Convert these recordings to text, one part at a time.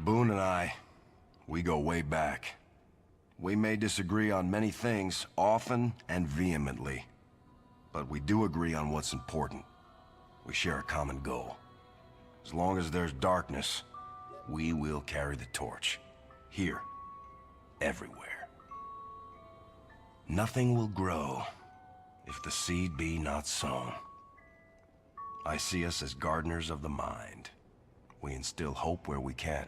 Boone and I, we go way back. We may disagree on many things, often and vehemently. But we do agree on what's important. We share a common goal. As long as there's darkness, we will carry the torch. Here. Everywhere. Nothing will grow if the seed be not sown. I see us as gardeners of the mind. We instill hope where we can,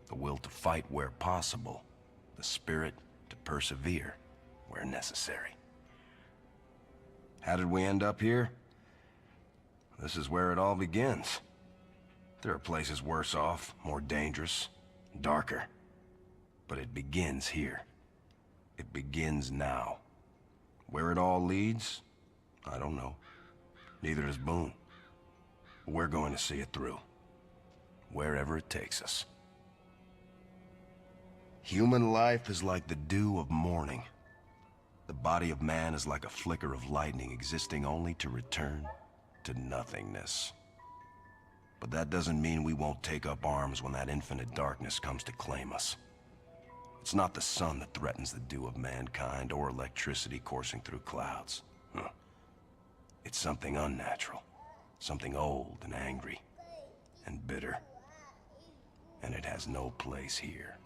the will to fight where possible, the spirit to persevere where necessary. How did we end up here? This is where it all begins. There are places worse off, more dangerous, darker. But it begins here. It begins now. Where it all leads, I don't know. Neither does Boone. But we're going to see it through. Wherever it takes us. Human life is like the dew of morning. The body of man is like a flicker of lightning existing only to return to nothingness. But that doesn't mean we won't take up arms when that infinite darkness comes to claim us. It's not the sun that threatens the dew of mankind or electricity coursing through clouds. It's something unnatural, something old and angry and bitter. And it has no place here.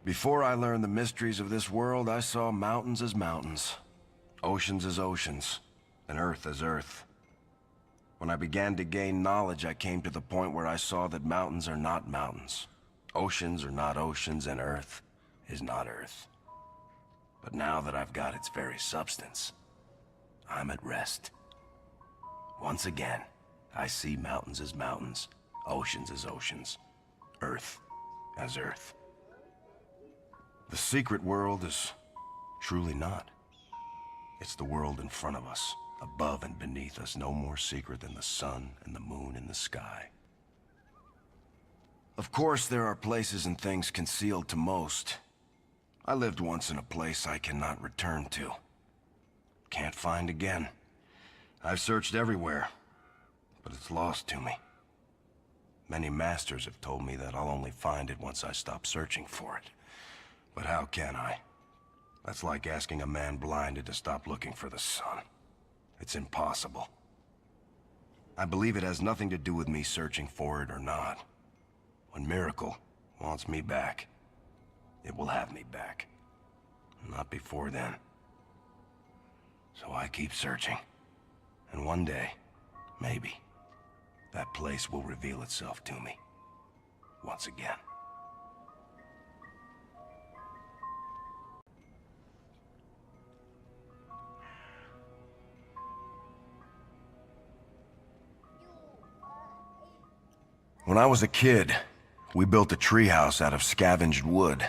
Before I learned the mysteries of this world, I saw mountains as mountains, oceans as oceans, and earth as earth. When I began to gain knowledge, I came to the point where I saw that mountains are not mountains, oceans are not oceans, and earth is not earth. But now that I've got its very substance, I'm at rest. Once again, I see mountains as mountains, oceans as oceans, earth as earth. The secret world is truly not. It's the world in front of us, above and beneath us, no more secret than the sun and the moon in the sky. Of course, there are places and things concealed to most. I lived once in a place I cannot return to. Can't find again. I've searched everywhere, but it's lost to me. Many masters have told me that I'll only find it once I stop searching for it. But how can I? That's like asking a man blinded to stop looking for the sun. It's impossible. I believe it has nothing to do with me searching for it or not. When Miracle wants me back, it will have me back. Not before then. So I keep searching. And one day, maybe, that place will reveal itself to me. Once again. When I was a kid, we built a treehouse out of scavenged wood.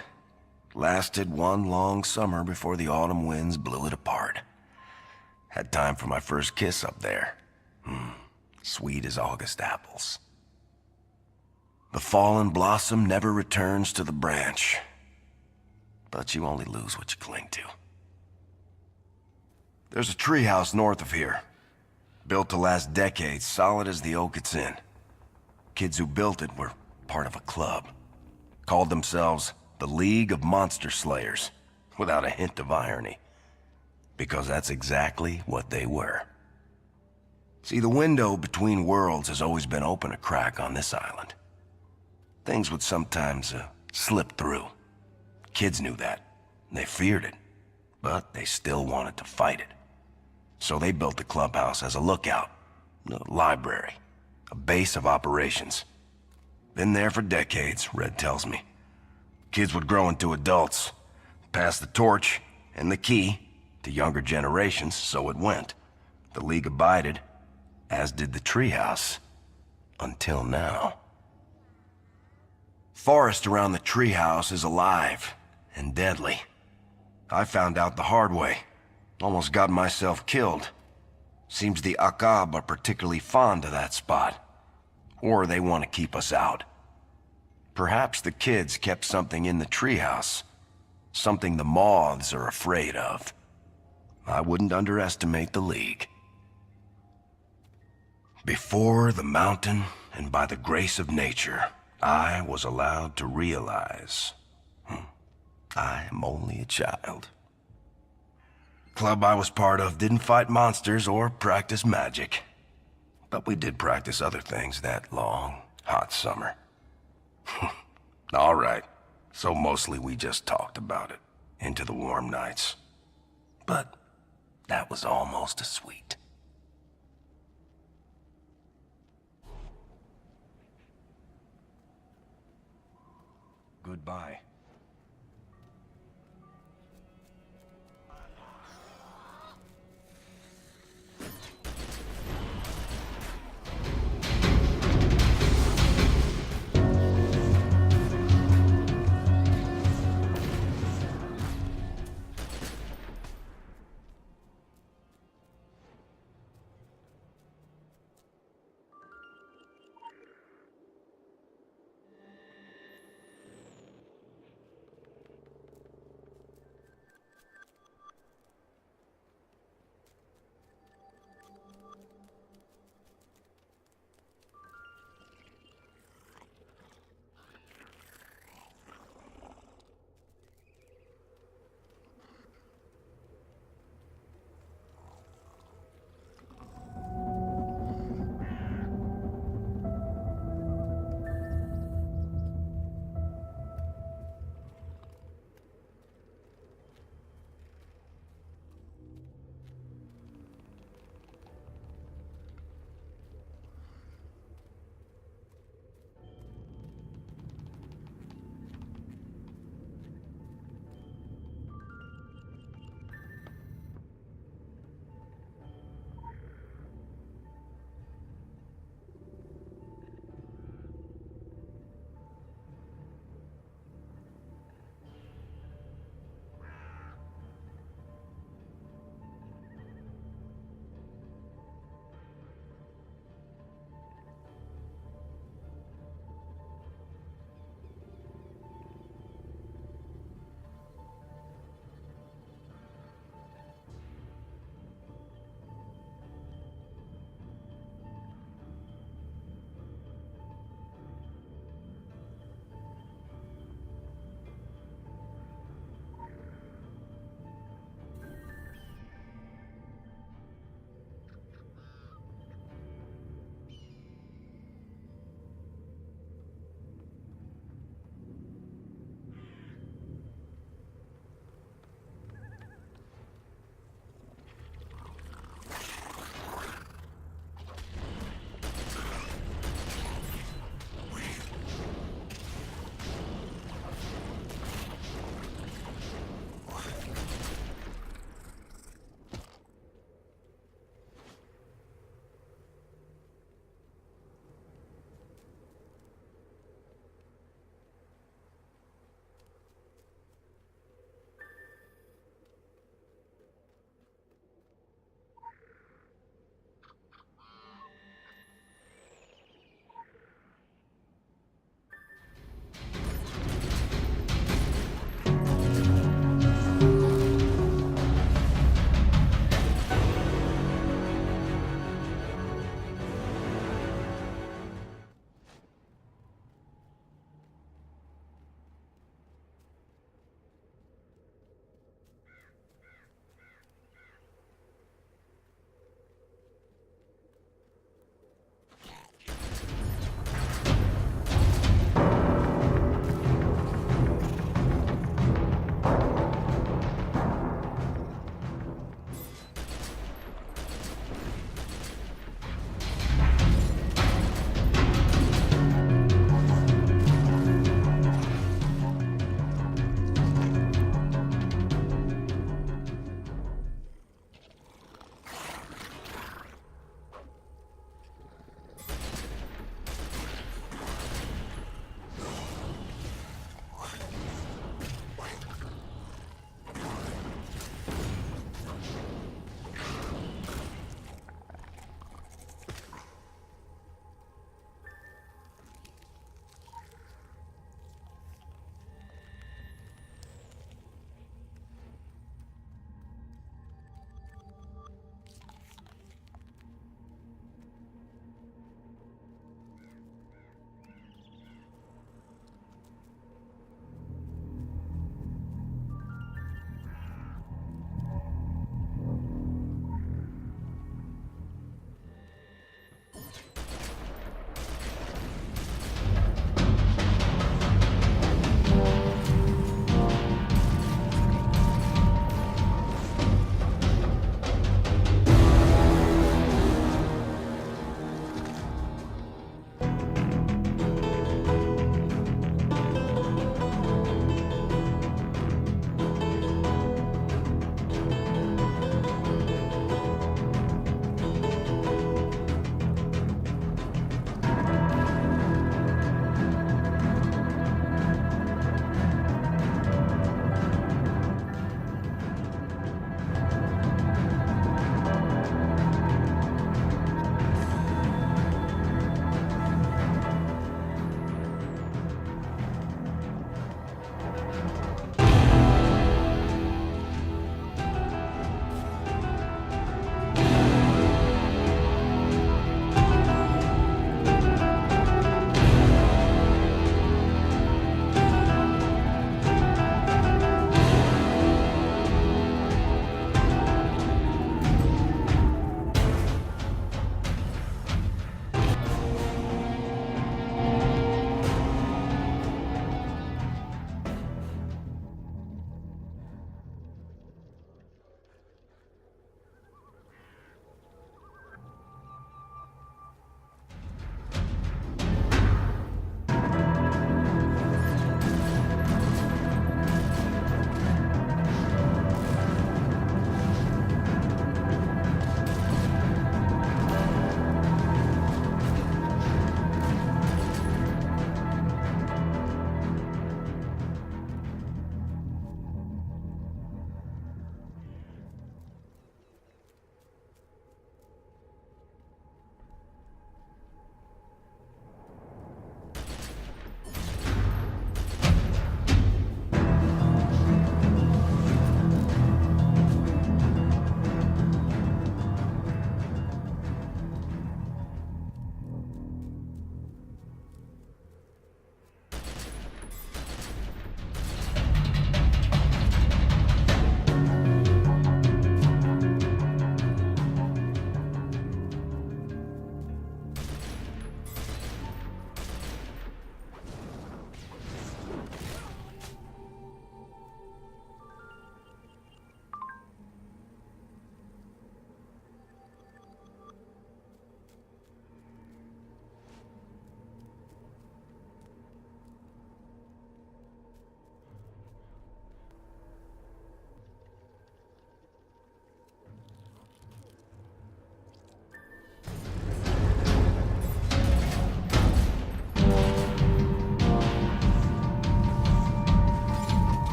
Lasted one long summer before the autumn winds blew it apart. Had time for my first kiss up there. Sweet as August apples. The fallen blossom never returns to the branch. But you only lose what you cling to. There's a treehouse north of here. Built to last decades, solid as the oak it's in. Kids who built it were part of a club. Called themselves the League of Monster Slayers, without a hint of irony. Because that's exactly what they were. See, the window between worlds has always been open a crack on this island. Things would sometimes slip through. Kids knew that. They feared it. But they still wanted to fight it. So they built the clubhouse as a lookout, a library. A base of operations. Been there for decades, Red tells me. Kids would grow into adults, pass the torch and the key to younger generations, so it went. The League abided, as did the treehouse, until now. Forest around the treehouse is alive and deadly. I found out the hard way. Almost got myself killed. Seems the Akab are particularly fond of that spot. Or they want to keep us out. Perhaps the kids kept something in the treehouse. Something the moths are afraid of. I wouldn't underestimate the League. Before the mountain, and by the grace of nature, I was allowed to realize I am only a child. Club I was part of didn't fight monsters or practice magic. But we did practice other things that long, hot summer. All right. So mostly we just talked about it into the warm nights. But that was almost as sweet. Goodbye.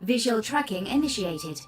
Visual tracking initiated.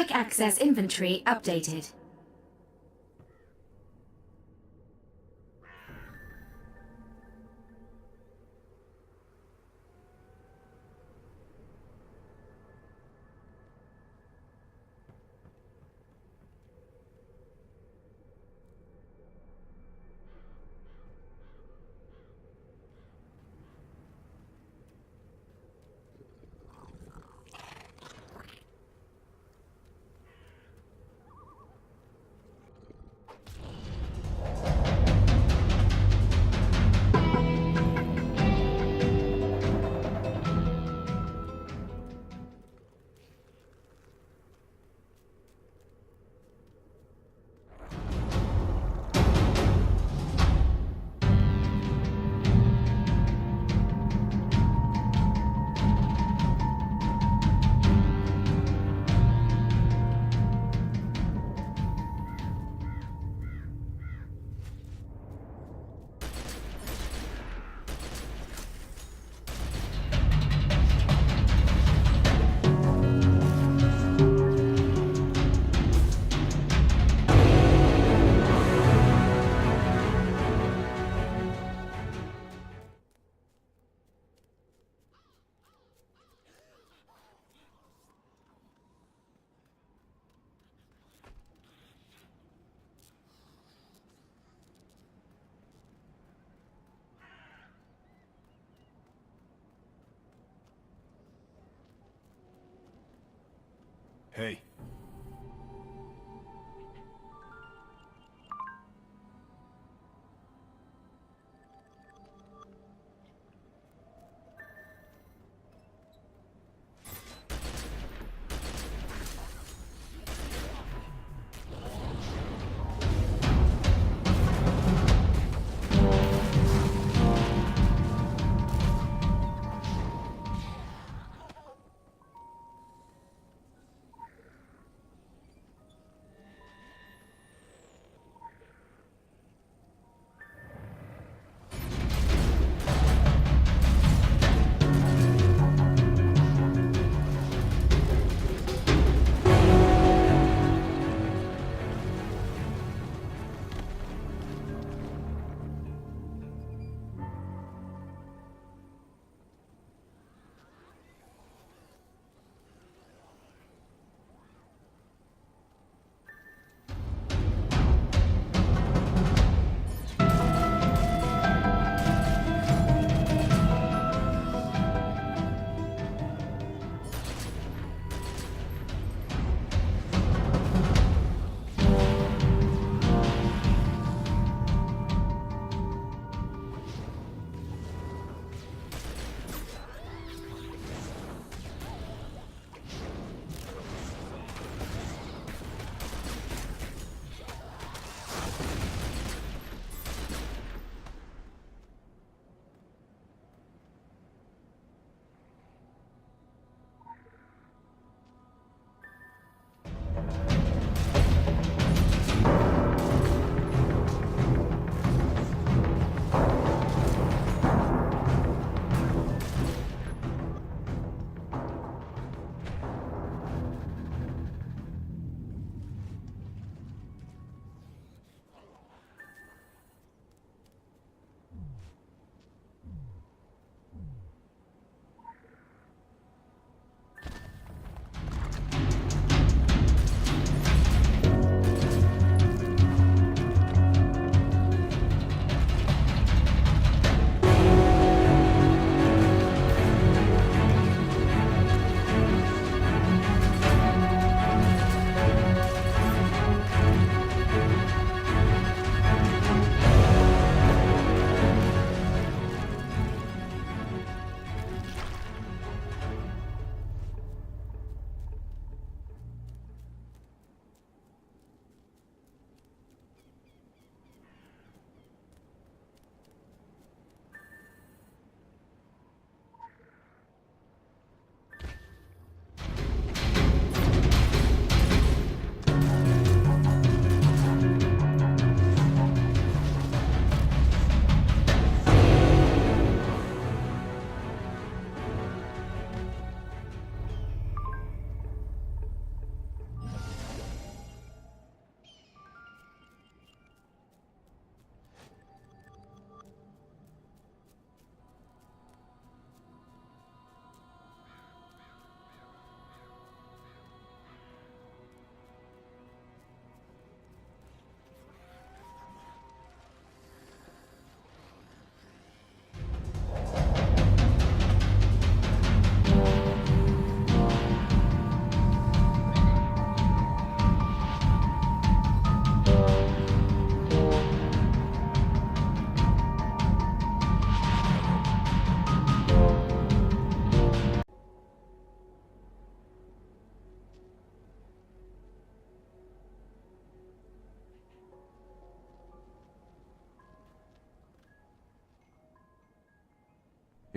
Quick access inventory updated. Hey.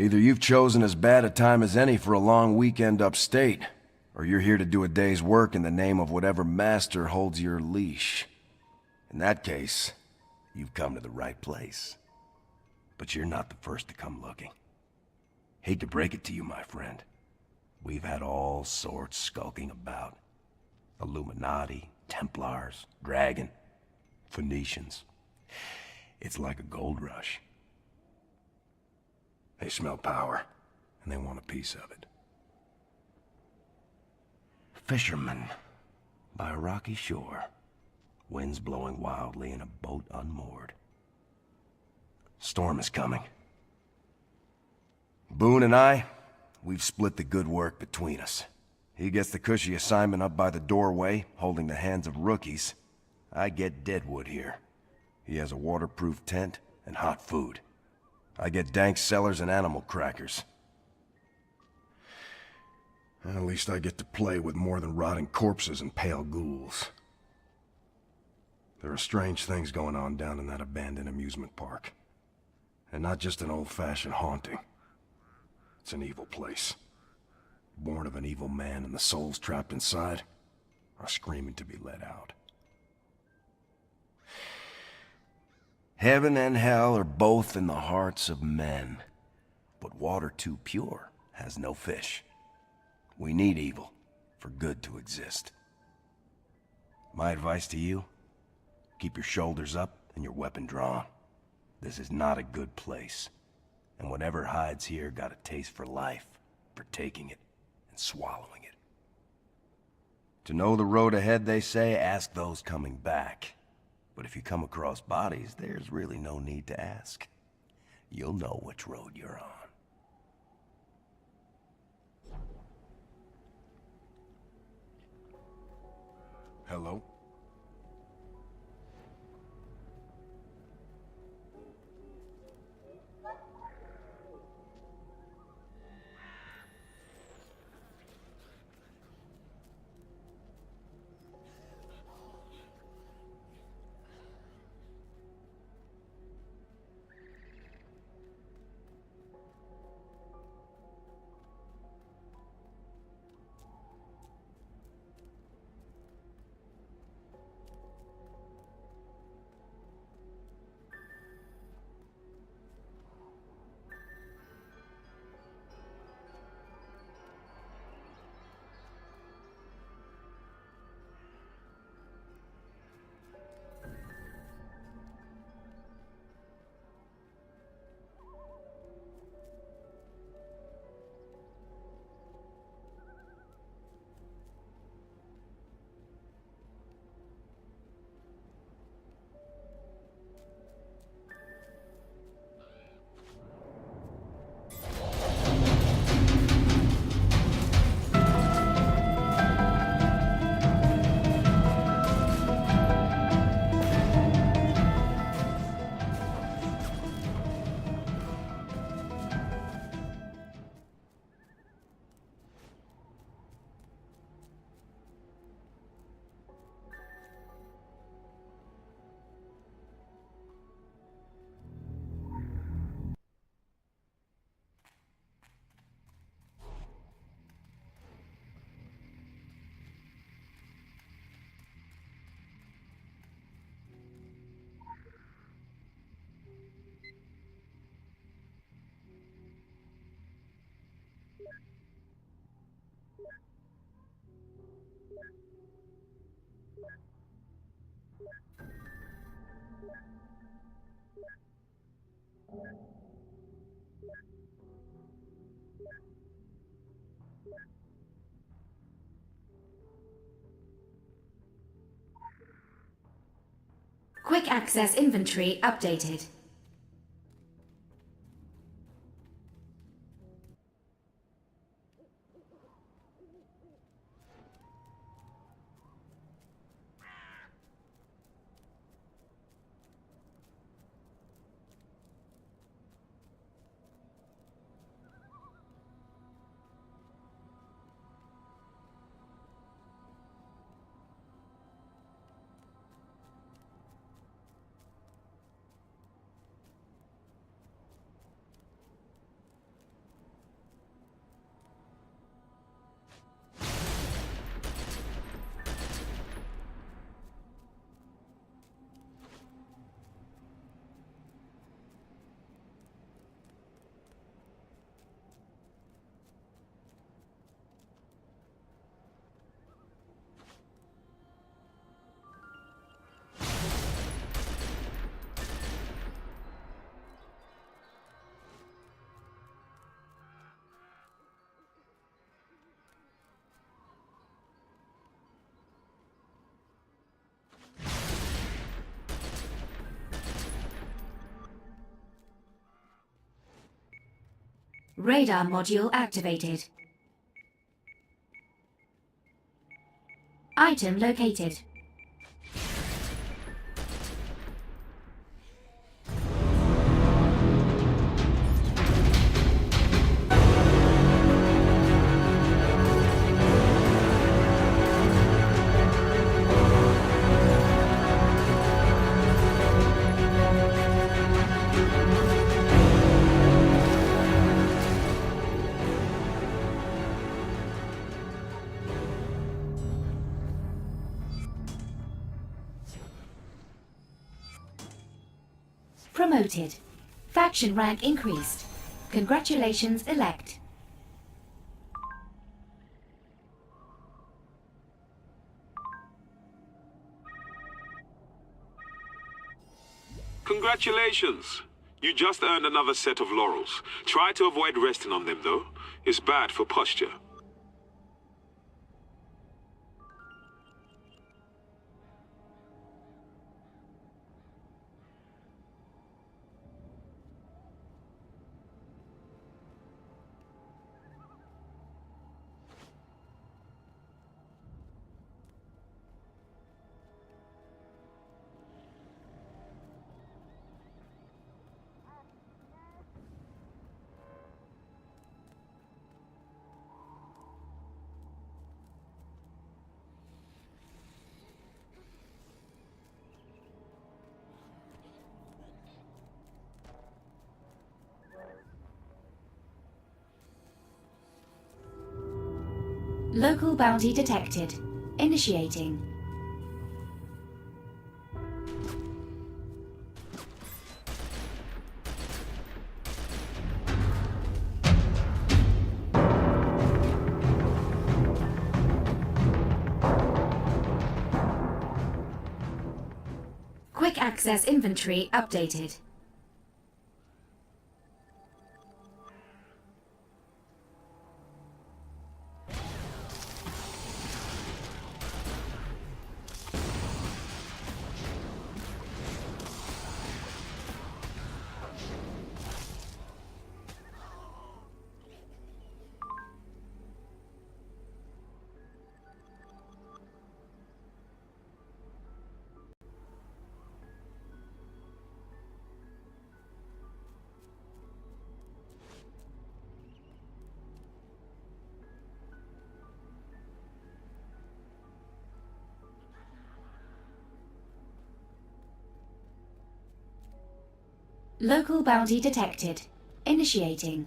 Either you've chosen as bad a time as any for a long weekend upstate, or you're here to do a day's work in the name of whatever master holds your leash. In that case, you've come to the right place. But you're not the first to come looking. Hate to break it to you, my friend. We've had all sorts skulking about. Illuminati, Templars, Dragon, Phoenicians. It's like a gold rush. They smell power, and they want a piece of it. Fishermen, by a rocky shore, winds blowing wildly in a boat unmoored. Storm is coming. Boone and I, we've split the good work between us. He gets the cushy assignment up by the doorway, holding the hands of rookies. I get Deadwood here. He has a waterproof tent and hot food. I get dank cellars and animal crackers. At least I get to play with more than rotting corpses and pale ghouls. There are strange things going on down in that abandoned amusement park. And not just an old-fashioned haunting. It's an evil place. Born of an evil man, and the souls trapped inside are screaming to be let out. Heaven and hell are both in the hearts of men, but water too pure has no fish. We need evil for good to exist. My advice to you, keep your shoulders up and your weapon drawn. This is not a good place, and whatever hides here got a taste for life, for taking it and swallowing it. To know the road ahead, they say, ask those coming back. But if you come across bodies, there's really no need to ask. You'll know which road you're on. Hello? Quick access inventory updated. Radar module activated. Item located. Promoted. Faction rank increased. Congratulations, Elect. Congratulations! You just earned another set of laurels. Try to avoid resting on them, though. It's bad for posture. Local bounty detected. Initiating. Quick access inventory updated. Local bounty detected. Initiating.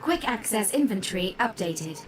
Quick access inventory updated.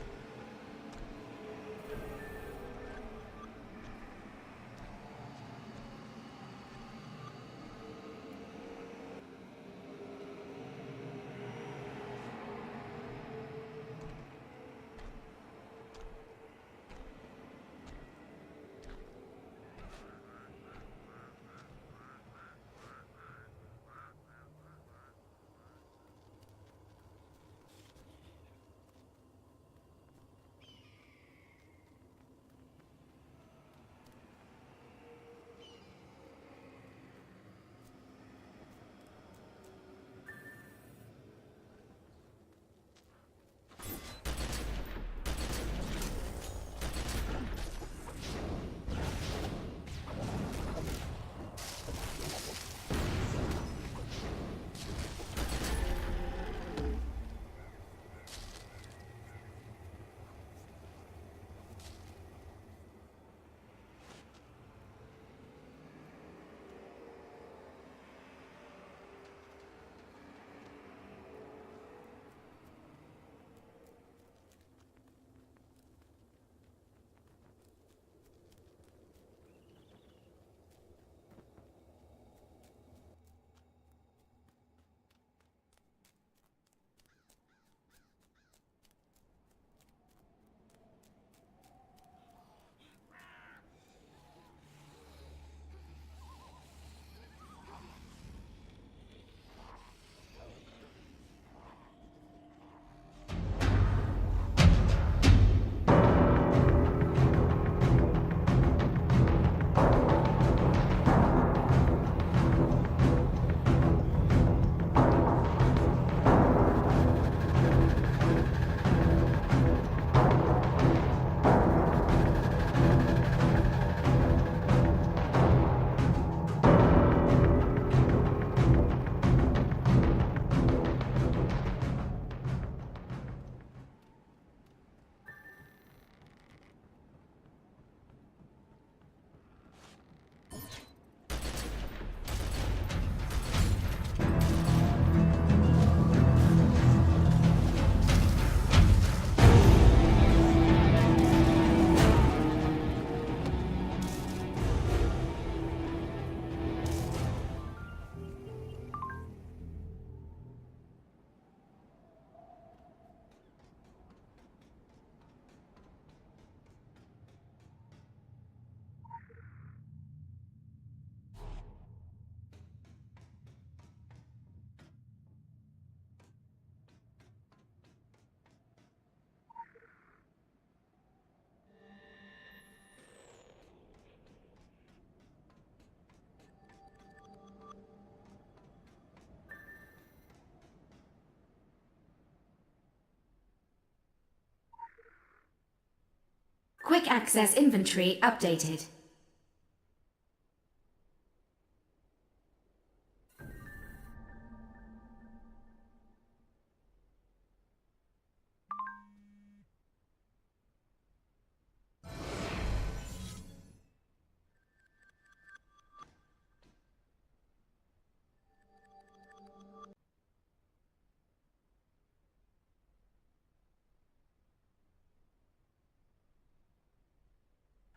Quick access inventory updated.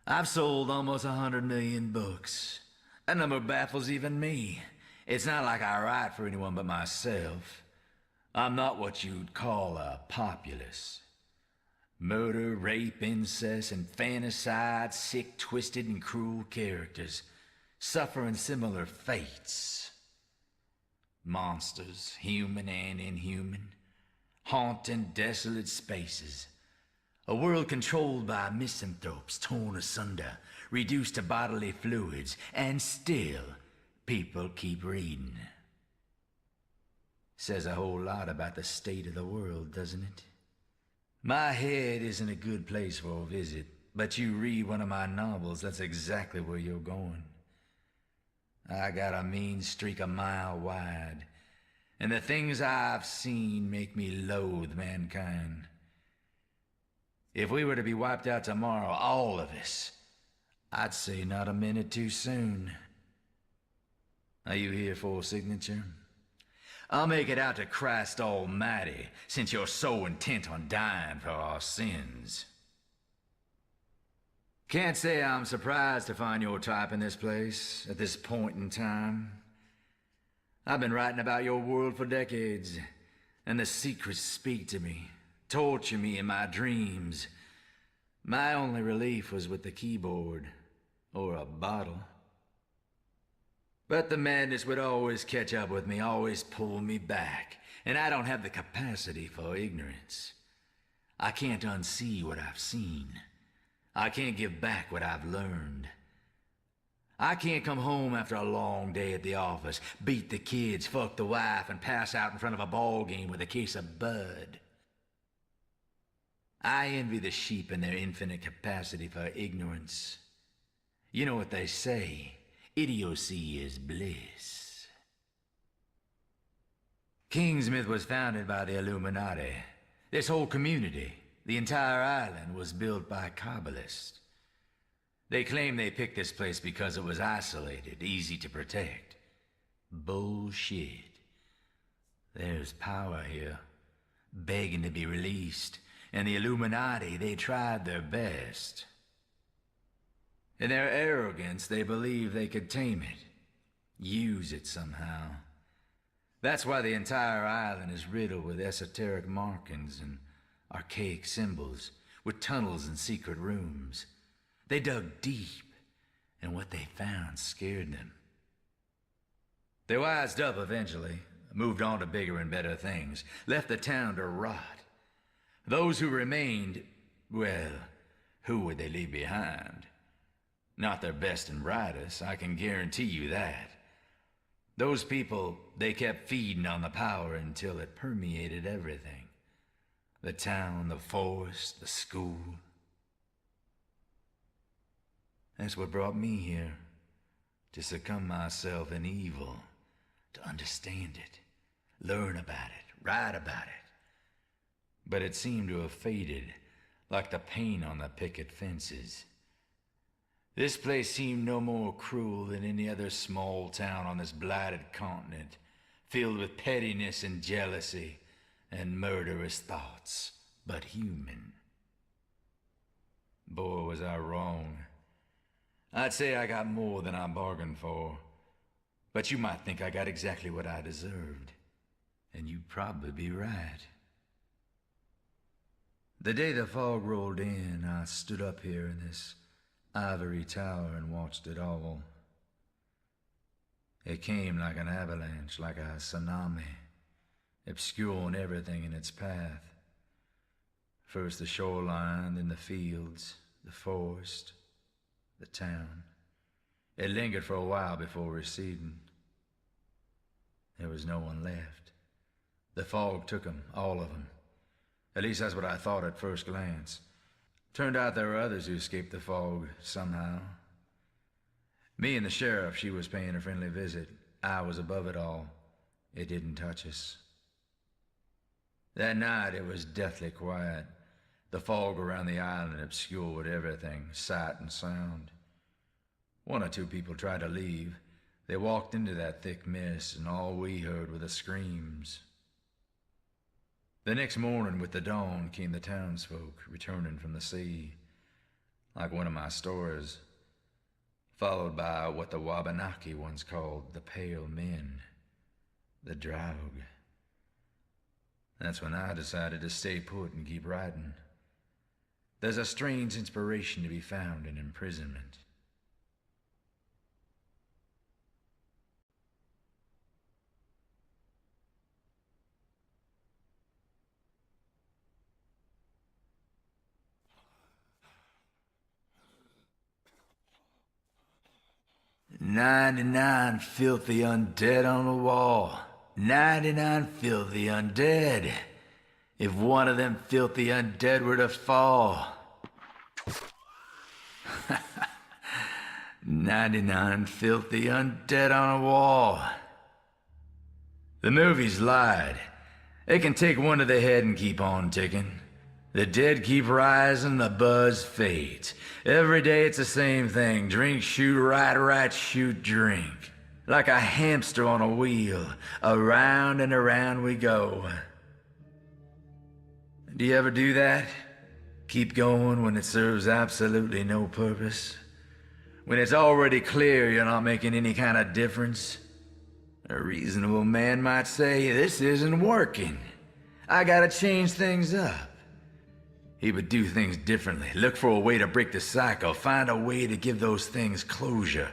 I've sold almost 100 million books. That number baffles even me. It's not like I write for anyone but myself. I'm not what you'd call a populace. Murder, rape, incest, infanticide, sick, twisted, and cruel characters, suffering similar fates. Monsters, human and inhuman, haunting desolate spaces. A world controlled by misanthropes, torn asunder, reduced to bodily fluids, and still, people keep reading. Says a whole lot about the state of the world, doesn't it? My head isn't a good place for a visit, but you read one of my novels, that's exactly where you're going. I got a mean streak a mile wide, and the things I've seen make me loathe mankind. If we were to be wiped out tomorrow, all of us, I'd say not a minute too soon. Are you here for a signature? I'll make it out to Christ Almighty, since you're so intent on dying for our sins. Can't say I'm surprised to find your type in this place, at this point in time. I've been writing about your world for decades, and the secrets speak to me, torture me in my dreams. My only relief was with the keyboard, or a bottle. But the madness would always catch up with me, always pull me back, and I don't have the capacity for ignorance. I can't unsee what I've seen. I can't give back what I've learned. I can't come home after a long day at the office, beat the kids, fuck the wife, and pass out in front of a ball game with a case of Bud. I envy the sheep and their infinite capacity for ignorance. You know what they say, idiocy is bliss. Kingsmouth was founded by the Illuminati. This whole community, the entire island, was built by Kabbalists. They claim they picked this place because it was isolated, easy to protect. Bullshit. There's power here, begging to be released, and the Illuminati, they tried their best. In their arrogance, they believe they could tame it, use it somehow. That's why the entire island is riddled with esoteric markings and archaic symbols, with tunnels and secret rooms. They dug deep, and what they found scared them. They wised up eventually, moved on to bigger and better things, left the town to rot. Those who remained, well, who would they leave behind? Not their best and brightest, I can guarantee you that. Those people, they kept feeding on the power until it permeated everything. The town, the forest, the school. That's what brought me here, to succumb myself in evil, to understand it, learn about it, write about it. But it seemed to have faded, like the paint on the picket fences. This place seemed no more cruel than any other small town on this blighted continent, filled with pettiness and jealousy and murderous thoughts, but human. Boy, was I wrong. I'd say I got more than I bargained for, but you might think I got exactly what I deserved, and you'd probably be right. The day the fog rolled in, I stood up here in this ivory tower and watched it all. It came like an avalanche, like a tsunami, obscuring everything in its path. First the shoreline, then the fields, the forest, the town. It lingered for a while before receding. There was no one left. The fog took them, all of them. At least that's what I thought at first glance. Turned out there were others who escaped the fog somehow. Me and the sheriff, she was paying a friendly visit. I was above it all. It didn't touch us. That night it was deathly quiet. The fog around the island obscured everything, sight and sound. One or two people tried to leave. They walked into that thick mist, and all we heard were the screams. The next morning with the dawn came the townsfolk returning from the sea, like one of my stories, followed by what the Wabanaki once called the Pale Men, the Draug. That's when I decided to stay put and keep writing. There's a strange inspiration to be found in imprisonment. "99 filthy undead on the wall. 99 filthy undead. If one of them filthy undead were to fall." 99 filthy undead on a wall. The movies lied. They can take one to the head and keep on ticking. The dead keep rising, the buzz fades. Every day it's the same thing. Drink, shoot, right, shoot, drink. Like a hamster on a wheel, around and around we go. Do you ever do that? Keep going when it serves absolutely no purpose? When it's already clear you're not making any kind of difference? A reasonable man might say, this isn't working. I gotta change things up. He would do things differently, look for a way to break the cycle, find a way to give those things closure,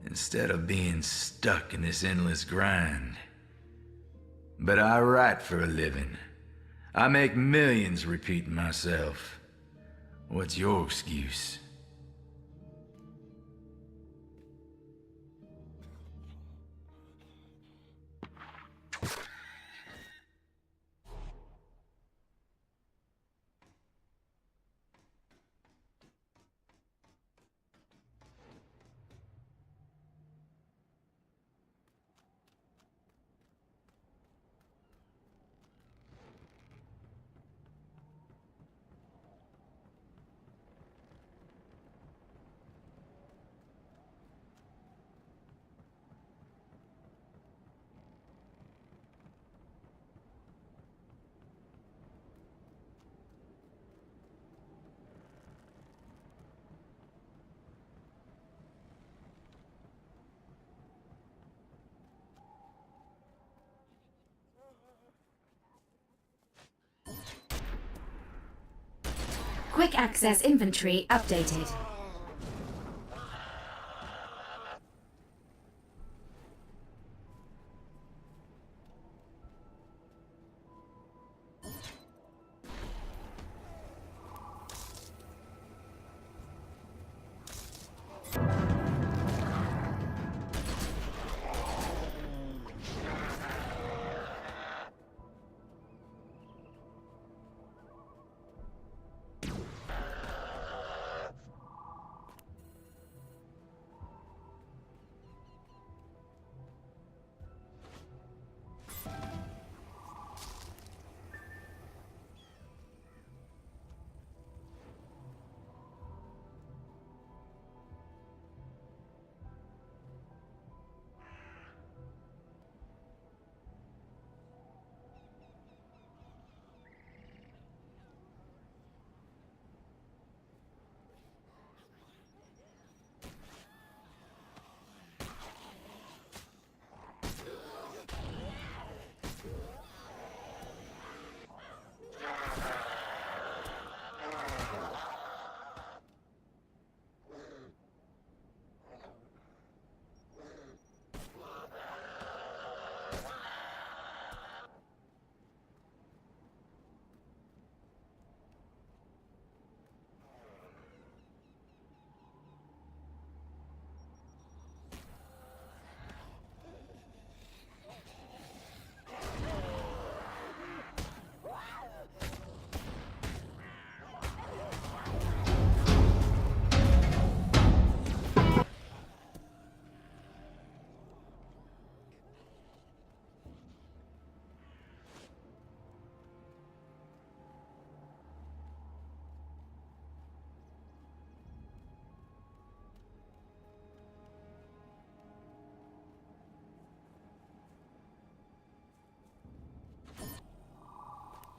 instead of being stuck in this endless grind. But I write for a living. I make millions repeating myself. What's your excuse? Quick access inventory updated.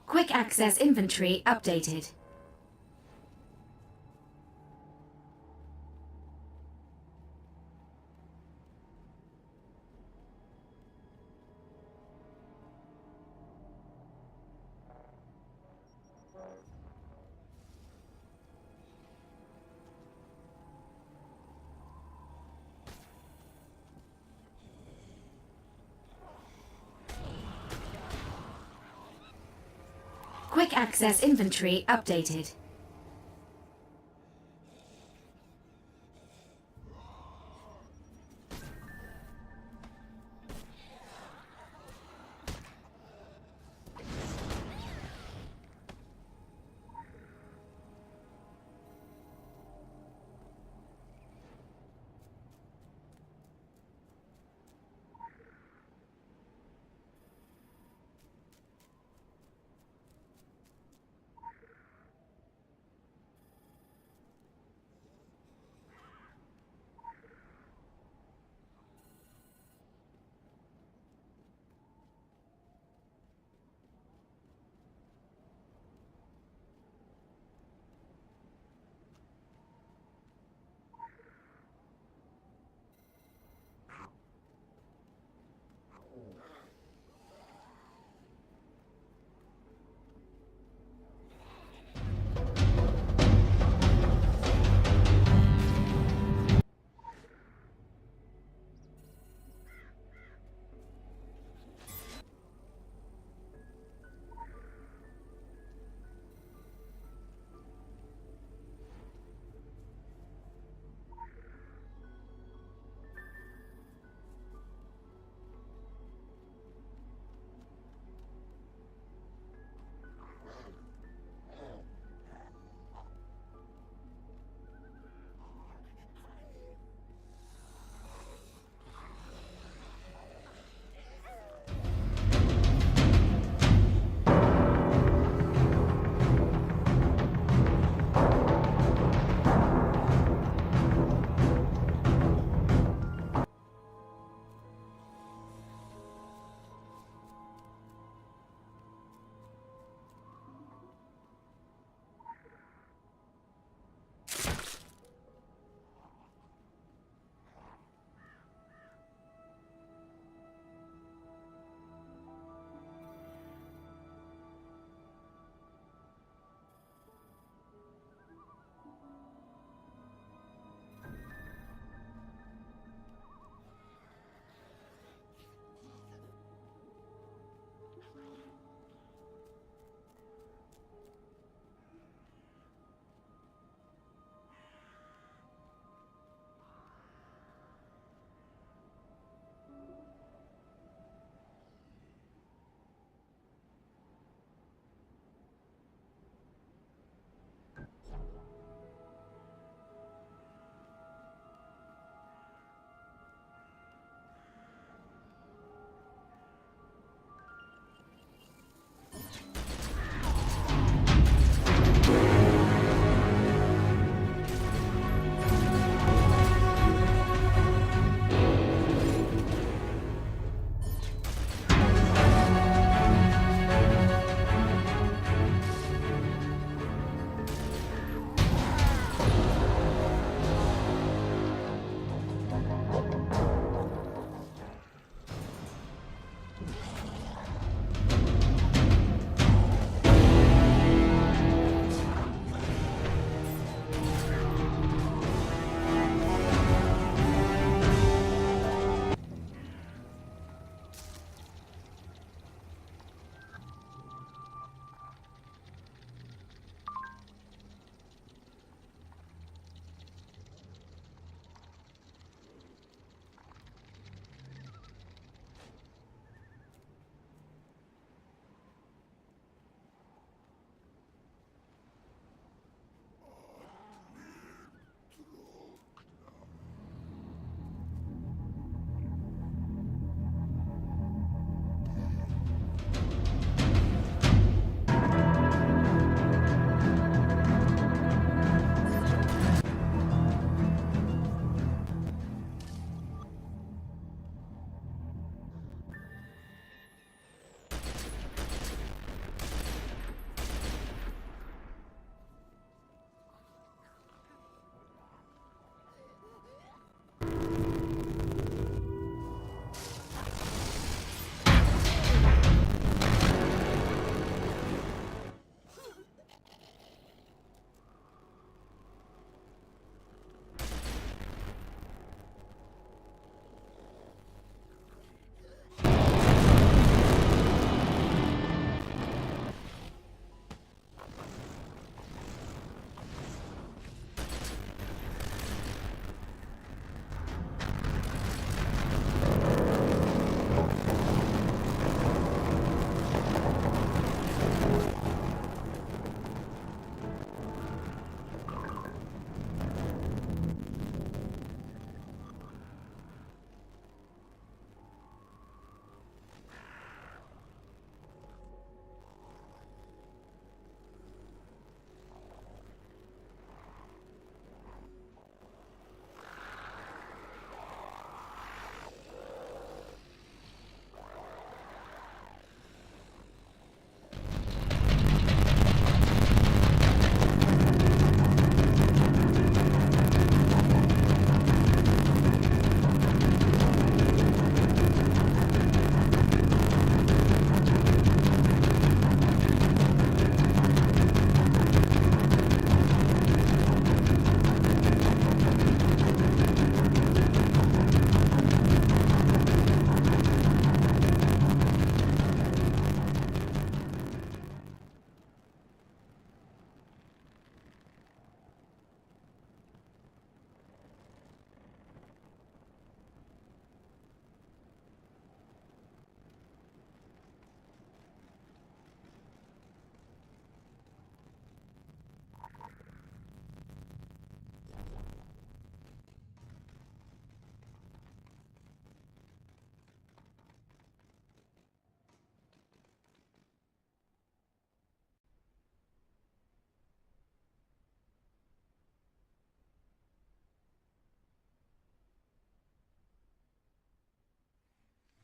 Quick access inventory updated. Quick access inventory updated.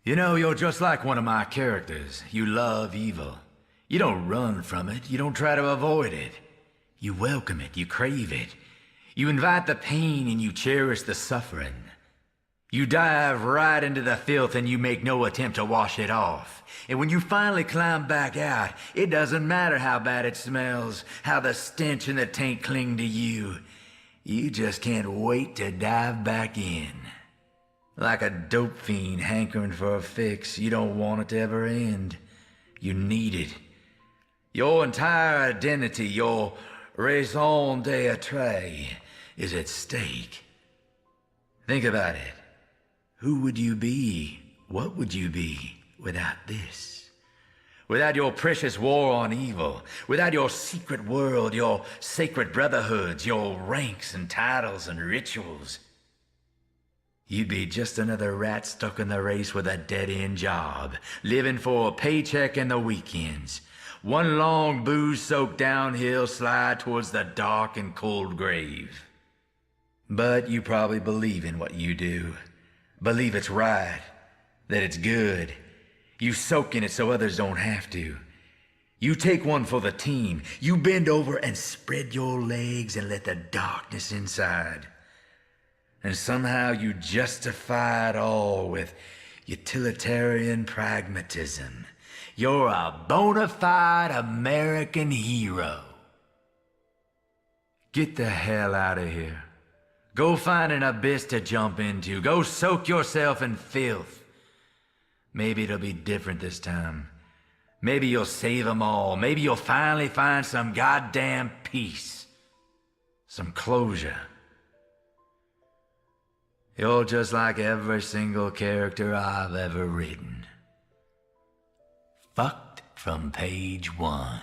You know, you're just like one of my characters. You love evil. You don't run from it. You don't try to avoid it. You welcome it. You crave it. You invite the pain and you cherish the suffering. You dive right into the filth and you make no attempt to wash it off. And when you finally climb back out, it doesn't matter how bad it smells, how the stench and the taint cling to you. You just can't wait to dive back in. Like a dope fiend hankering for a fix, you don't want it to ever end. You need it. Your entire identity, your raison d'etre, is at stake. Think about it. Who would you be? What would you be without this? Without your precious war on evil, without your secret world, your sacred brotherhoods, your ranks and titles and rituals, you'd be just another rat stuck in the race with a dead-end job, living for a paycheck and the weekends. One long booze-soaked downhill slide towards the dark and cold grave. But you probably believe in what you do. Believe it's right, that it's good. You soak in it so others don't have to. You take one for the team. You bend over and spread your legs and let the darkness inside. And somehow you justify it all with utilitarian pragmatism. You're a bona fide American hero. Get the hell out of here. Go find an abyss to jump into. Go soak yourself in filth. Maybe it'll be different this time. Maybe you'll save them all. Maybe you'll finally find some goddamn peace. Some closure. You're just like every single character I've ever written. Fucked from page one.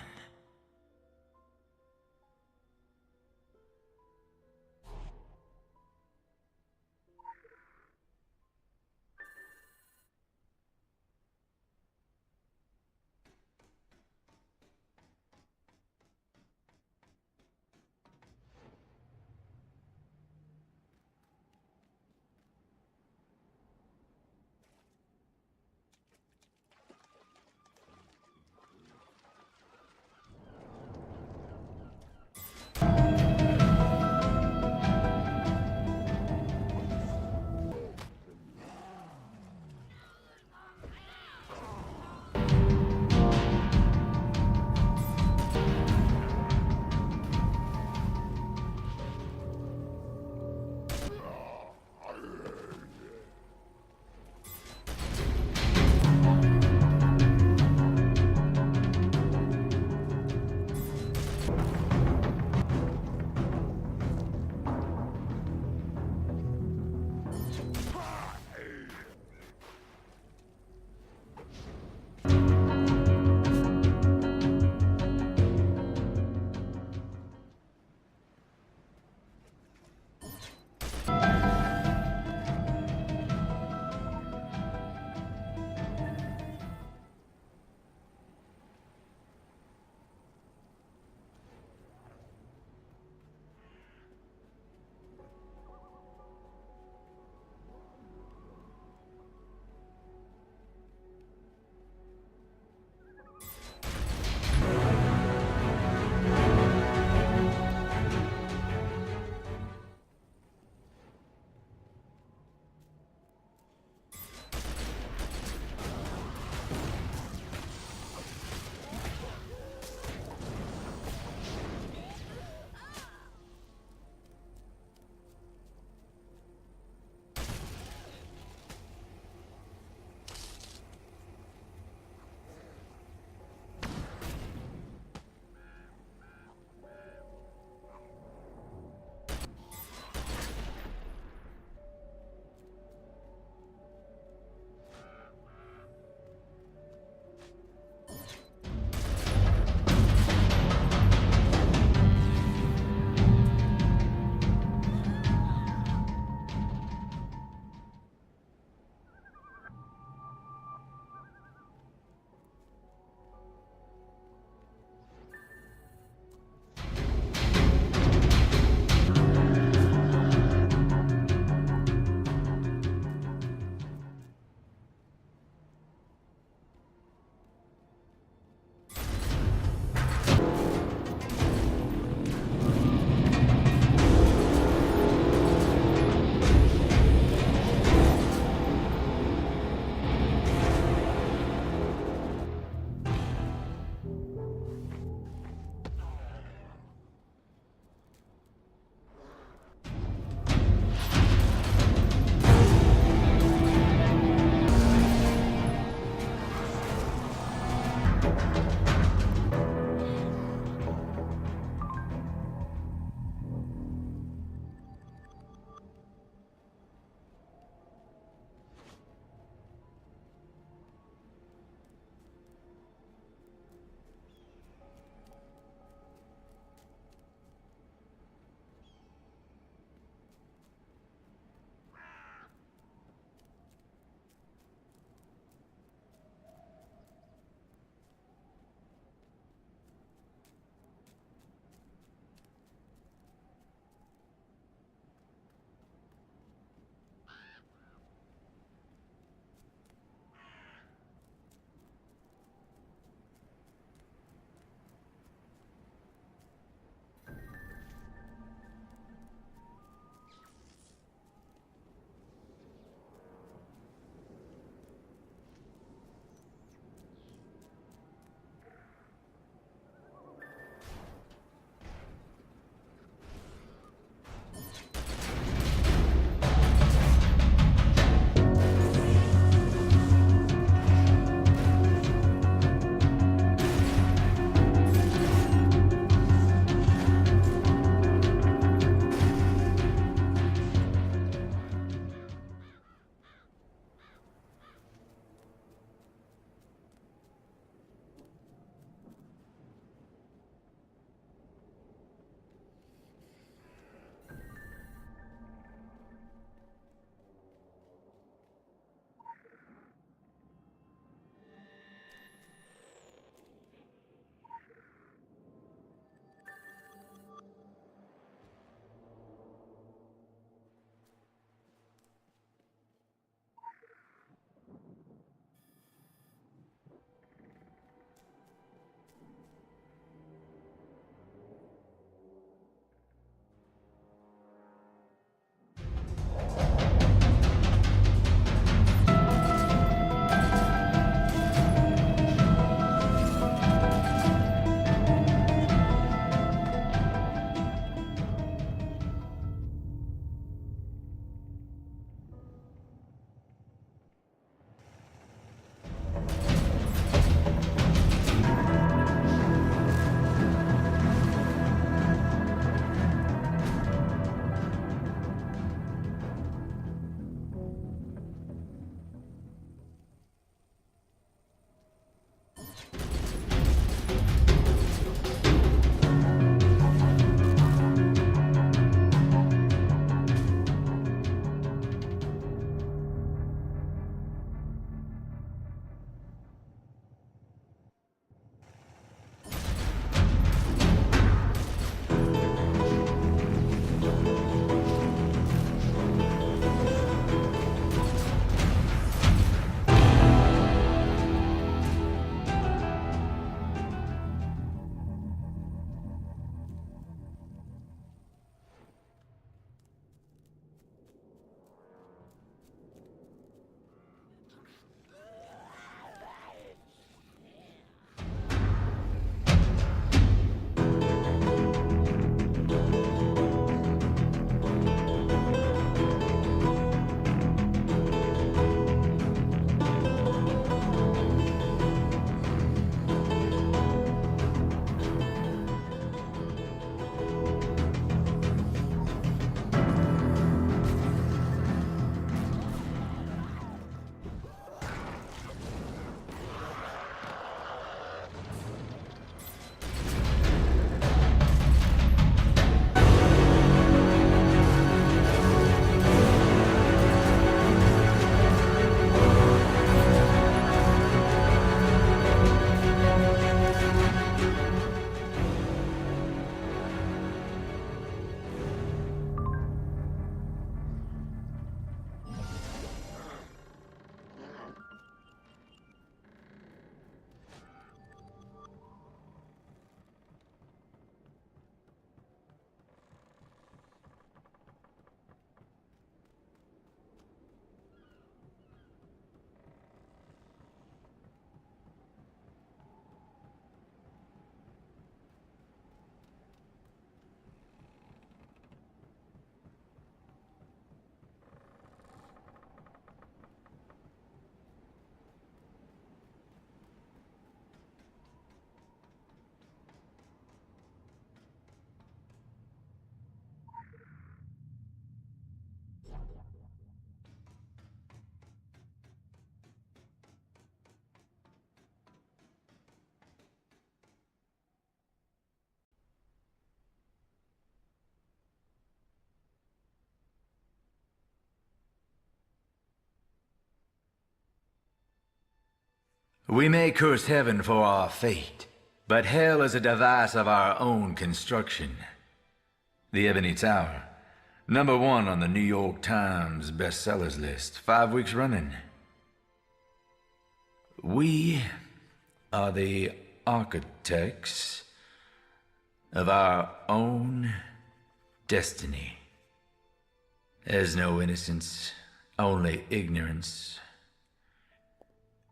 We may curse heaven for our fate, but hell is a device of our own construction. The Ebony Tower, #1 on the New York Times bestsellers list, 5 weeks running. We are the architects of our own destiny. There's no innocence, only ignorance.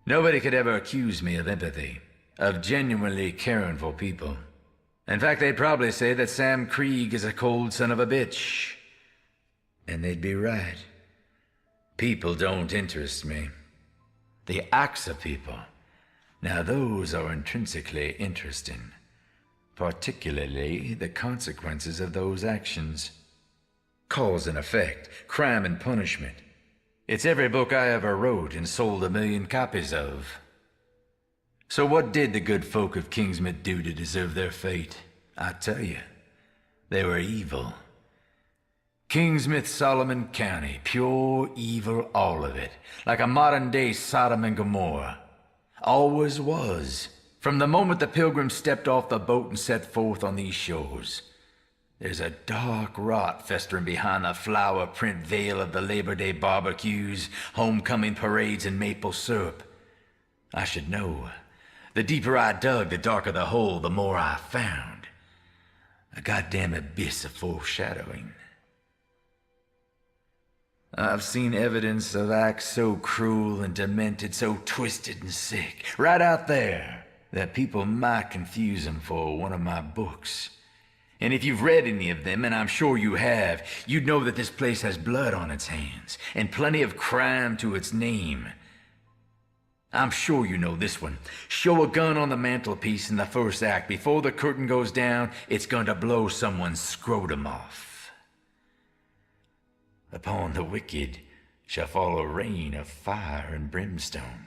Nobody could ever accuse me of empathy, of genuinely caring for people. In fact, they'd probably say that Sam Krieg is a cold son of a bitch. And they'd be right. People don't interest me. The acts of people, now those are intrinsically interesting. Particularly the consequences of those actions. Cause and effect, crime and punishment. It's every book I ever wrote and sold 1 million copies of. So what did the good folk of Kingsmith do to deserve their fate? I tell you, they were evil. Kingsmith, Solomon County, pure evil, all of it. Like a modern-day Sodom and Gomorrah. Always was. From the moment the pilgrims stepped off the boat and set forth on these shores. There's a dark rot festering behind the flower print veil of the Labor Day barbecues, homecoming parades, and maple syrup. I should know. The deeper I dug, the darker the hole, the more I found. A goddamn abyss of foreshadowing. I've seen evidence of acts so cruel and demented, so twisted and sick, right out there, that people might confuse them for one of my books. And if you've read any of them, and I'm sure you have, you'd know that this place has blood on its hands, and plenty of crime to its name. I'm sure you know this one. Show a gun on the mantelpiece in the first act. Before the curtain goes down, it's going to blow someone's scrotum off. Upon the wicked shall fall a rain of fire and brimstone.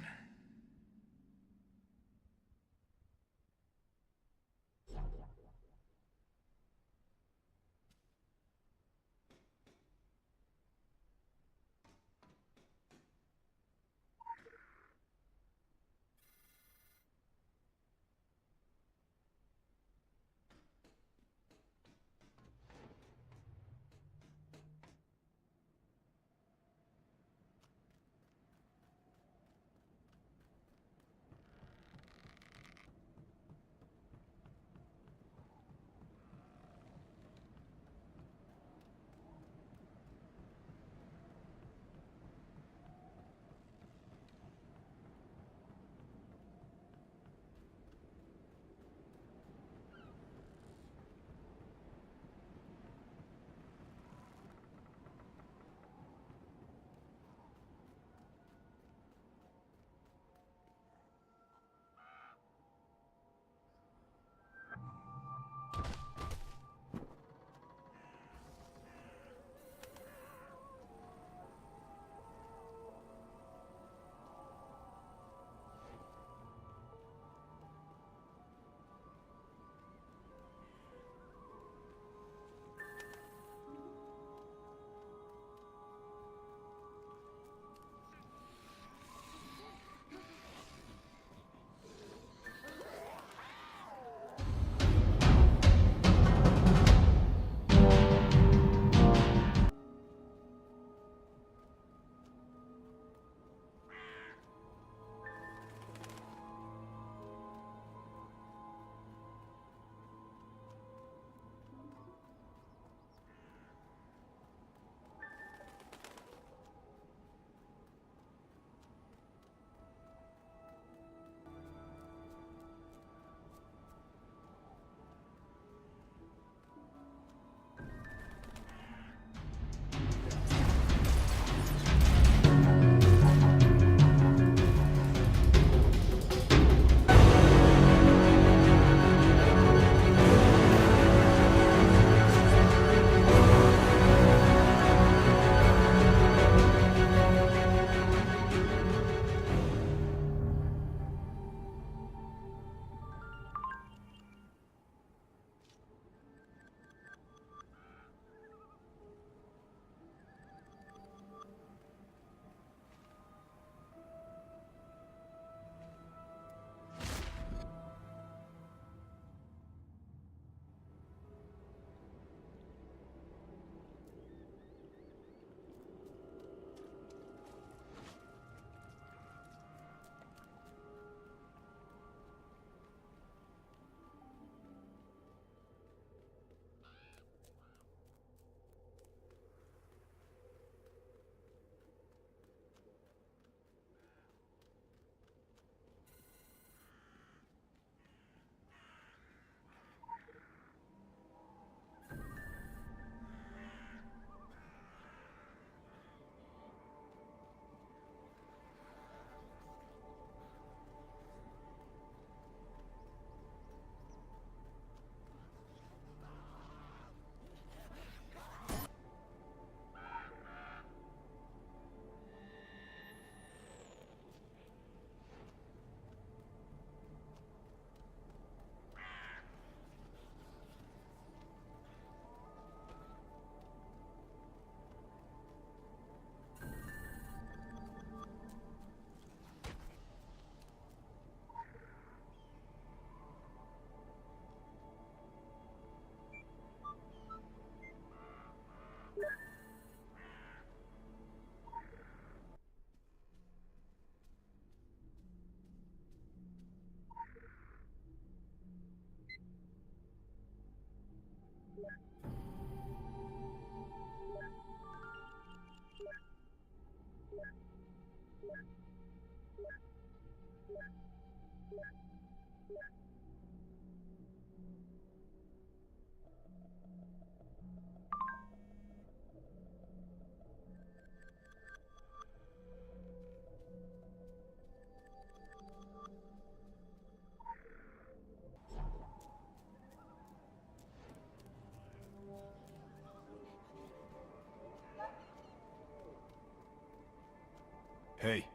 Hey,